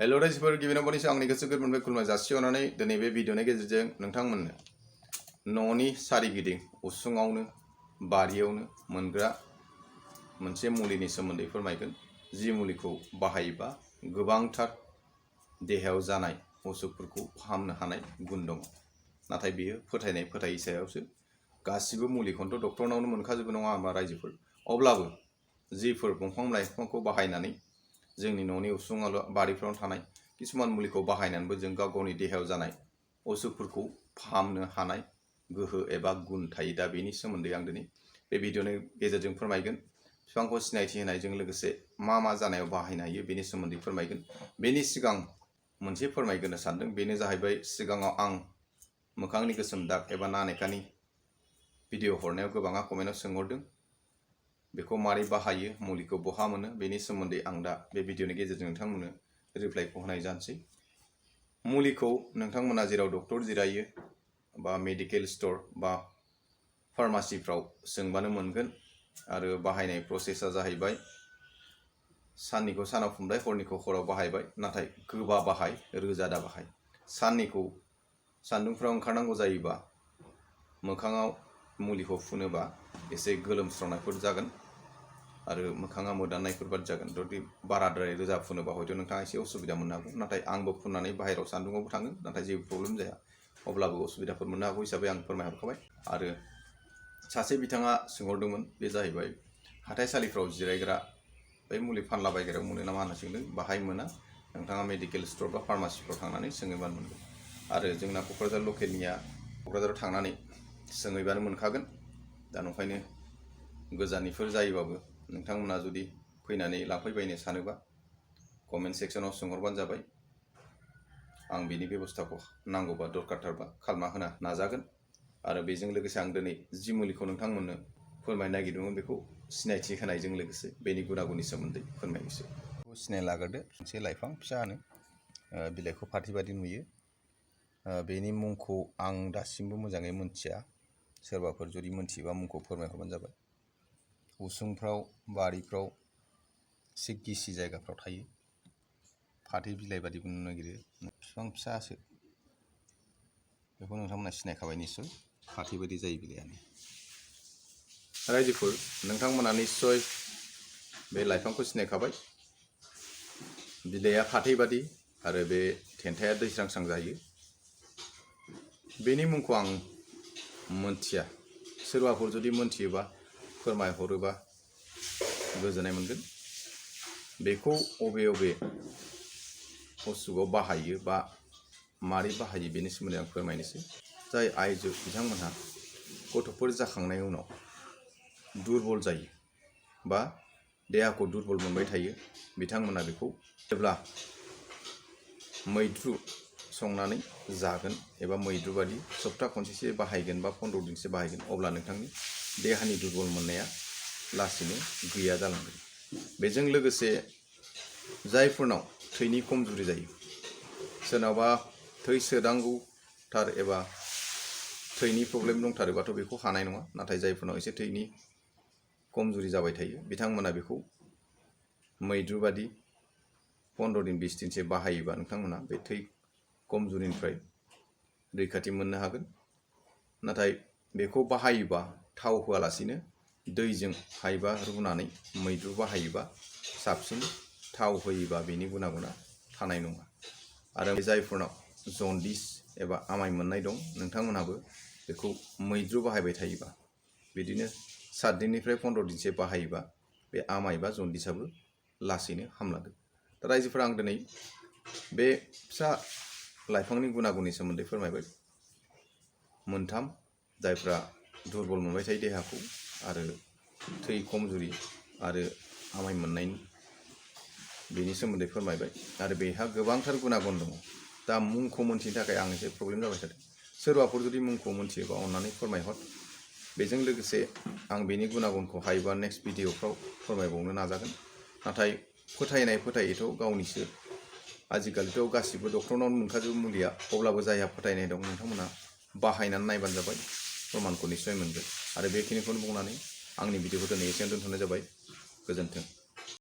Hello रायजोफोर गिबियावनो बयनिसो आंनि गोसो गोरबोनिफ्राय खुलुमनाय जासिहरनानै दिनै बे भिडिअनि गेजेरजों नोंथांमोननो न'नि सारिगिदिं उसुङावनो बारियावनो मोनग्रा मोनसे मुलिनि सोमोन्दै फोरमायगोन। जि मुलिखौ बाहायोबा गोबांथार देहायाव जानाय असुखफोरखौ फाहामनो हानाय गुन दङ। नाथाय बेयो फोथायनाय फोथायै सायावसो। गासिबो मुलिखौनोथ' डक्टरनावनो मोनखाजोबो नङा होनबा रायजोफोर। अब्लाबो जिफोर दंफां लाइफांखौ बाहायनानै जोंनि न'नि उसुङाव बारिफ्राव थानाय किसुमान मुलिखौ बाहायनानैबो जों गाव गावनि देहायाव जानाय असुखफोरखौ फाहामनो हानाय गोहो एबा गुन थायो। दा बेनि सोमोन्दै आं दिनै बे भिडिअनि गेजेरजों फोरमायगोन। बिफांखौ सिनायथि होनायजों लोगोसे मा जानायाव बाहायनो हायो बेनि सोमोन्दै फोरमायगोन। बेनि सिगां मोनसे फोरमायग्रोनो सानदों, बेनो जाहैबाय सिगाङाव आं मोखांनि गोसोम दाग एबा नानेखानि भिडिअ हरनायाव गोबाङा कमेन्टआव सोंहरदों बेखौ मारै बाहायो, मुलिखौ बहा मोनो, बेनि सोमोन्दै आं दा बे भिडिअनि गेजेरजों नोंथांमोननो रिप्लाइखौ होनाय जानोसै। मुलिखौ नोंथांमोना जेराव डक्टर जिरायो बा मेडिकेल स्टोर बा फार्मासिफ्राव सोंबानो मोनगोन। आरो बाहायनाय प्रसेसा जाहैबाय साननिखौ सानाव फुंबाय, हरनिखौ हराव बाहायबाय। नाथाय गोबा बाहाय, रोजा दा बाहाय। साननिखौ सान्दुंफ्राव ओंखारनांगौ जायोबा मोखाङाव मुलिखौ फुनोबा एसे गोलोमस्रावनायफोर जागोन आरो मोखाङा मोदाननायफोर बादि जागोन। जुदि बाराद्राय रोजा फुनोबा हयथ' नोंथाङा एसे असुबिदा मोननो हागौ। नाथाय आंबो फुननानै बाहेरायाव सान्दुङावबो थाङो, नाथाय जेबो प्रब्लेम जाया। अब्लाबो असुबिदाफोर मोननो हागौ हिसाबै आं फोरमायहरखाबाय। आरो सासे बिथाङा सोंहरदोंमोन, बे जाहैबाय हाथाइसालिफ्राव जिरायग्रा बै मुलि फानलाबायग्रायाव मोनो नामा होनना सोंदों। बाहाय मोना, नोंथाङा मेडिकेल स्टोर बा फार्मासिफ्राव थांनानै सोङोबानो मोनगोन। आरो जोंना क'क्राझार लकेलनिया क'क्राझाराव थांनानै सोंहैबानो मोनखागोन। दा नंखायनो गोजाननिफोर जायोबाबो नोंथांमोना जुदि फैनानै लांफैबायनो सानोबा कमेन्ट सेक्सनाव सोंहरबानो जाबाय। आं बिनि बेबस्थाखौ नांगौबा दरखारथारबा खालामना होनो नाजागोन। आरो बेजों लोगोसे आं दिनै जि मुलिखौ नोंथांमोननो फोरमायनो नागिरदोंमोन बेखौ सिनायथि होनायजों लोगोसे बेनि गुनागुननि सोमोन्दै फोरमायनोसै। सिनाय लाग्रोदो, मोनसे लाइफां फिसानो बिलाइखौ फाथै बादि नुयो। बेनि मुंखौ आं दासिमबो मोजाङै मोनथिया। सोरबाफोर जुदि मोनथियोबा मुंखौ फोरमायहरबानो जाबाय। उसुंफ्राव बारिफ्राव एसे गिसि जायगाफ्राव थायो। फाथै बिलाइ बादिबो नुनो नागिरो, बिफां फिसासो। बेखौ नोंथांमोना सिनायखाबाय निस्सय, फाथै बायदि जायो बिलाइआनो। रायजोफोर, नोंथांमोना निस्सय बे लाइफांखौ सिनायखाबाय। बिलाइआ फाथै बादि आरो बे थेन्थाया दैस्रांस्रां जायो। बेनि मुंखौ आं मोनथिया। सोरबाफोर जुदि मोनथियोबा फोरमायहरोबा गोजोननाय मोनगोन। बेखौ अबे असुखआव बाहायो बा मारै बाहायो बेनि सोमोन्दै आं फोरमायनोसै। जाय आइजो बिथांमोनहा गथ'फोर जाखांनायनि उनाव दुरबल जायो बा देहाखौ दुरबल मोनबाय थायो, बिथांमोना बेखौ जेब्ला मैद्रु संनानै जागोन एबा मैद्रु बादि सप्ता खनसेसो बाहायगोन बा 15 दिनसो बाहायगोन, अब्ला नोंथांनि देहानि दुरबल मोननाया लासैनो गैया जालांगोन। बेजों लोगोसे जायफोरनाव थैनि खमजुरि जायो, सोरनावबा थै सोदांगौथार एबा थैनि प्रब्लेम दंथारोबाथ' बेखौ हानाय नङा। नाथाय जायफोरनाव एसे थैनि खमजुरि जाबाय थायो, बिथांमोना बेखौ मैद्रु बादि 15 दिन 20 दिनसो बाहायोबा नोंथांमोना बे थै खमजुरिनिफ्राय रैखाथि मोननो हागोन। नाथाय बेखौ बाहायोबा थाव होआलासिनो दैजों हायोबा रुनानै मैद्रु बाहायोबा साबसिन। थाव होयोबा बेनि गुनागुना थानाय नङा। आरो जायफोरनाव जन्दिस एबा आमाय मोननाय दं, नोंथांमोनहाबो बेखौ मैद्रु बाहायबाय थायोबा, बिदिनो 7 दिननिफ्राय 15 दिनसो बाहायोबा बे आमाय बा जन्दिसाबो लासैनो हामलांगोन। दा रायजोफोरा, आं दिनै बे फिसा लाइफांनि गुनागुननि सोमोन्दै फोरमायबाय। मोनथाम, जायफ्रा दुरबल मोनबाय थायो देहाखौ आरो थै खमजुरि आरो आमाय मोननायनि, बेनि सोमोन्दै फोरमायबाय। आरो बेहा गोबांथार गुनागुन दङ। दा मुंखौ मोनथिनो थाखाय आं एसे प्रब्लेम जाबाय थादों। सोरबाफोर जुदि मुंखौ मोनथियोबा अननानै फोरमायहर। बेजों लोगोसे आं बेनि गुनागुनखौ हायोबा नेक्स्ट भिडिअफ्राव फोरमायबावनो नाजागोन। नाथाय फोथायनाय फोथायैथ' गावनिसो। आजिखालिथ' गासिबो डक्टरनावनो मोनखाजोबो मुलिया। अब्लाबो जायहा फोथायनाय दं, नोंथांमोना बाहायनानै नायबानो जाबाय, प्रमाणखौ निस्सय मोनगोन। आरो बेखिनिखौनो बुंनानै आंनि भिडिअखौ दिनै एसेयावनो दोनथ'नाय जाबाय। गोजोन्थों।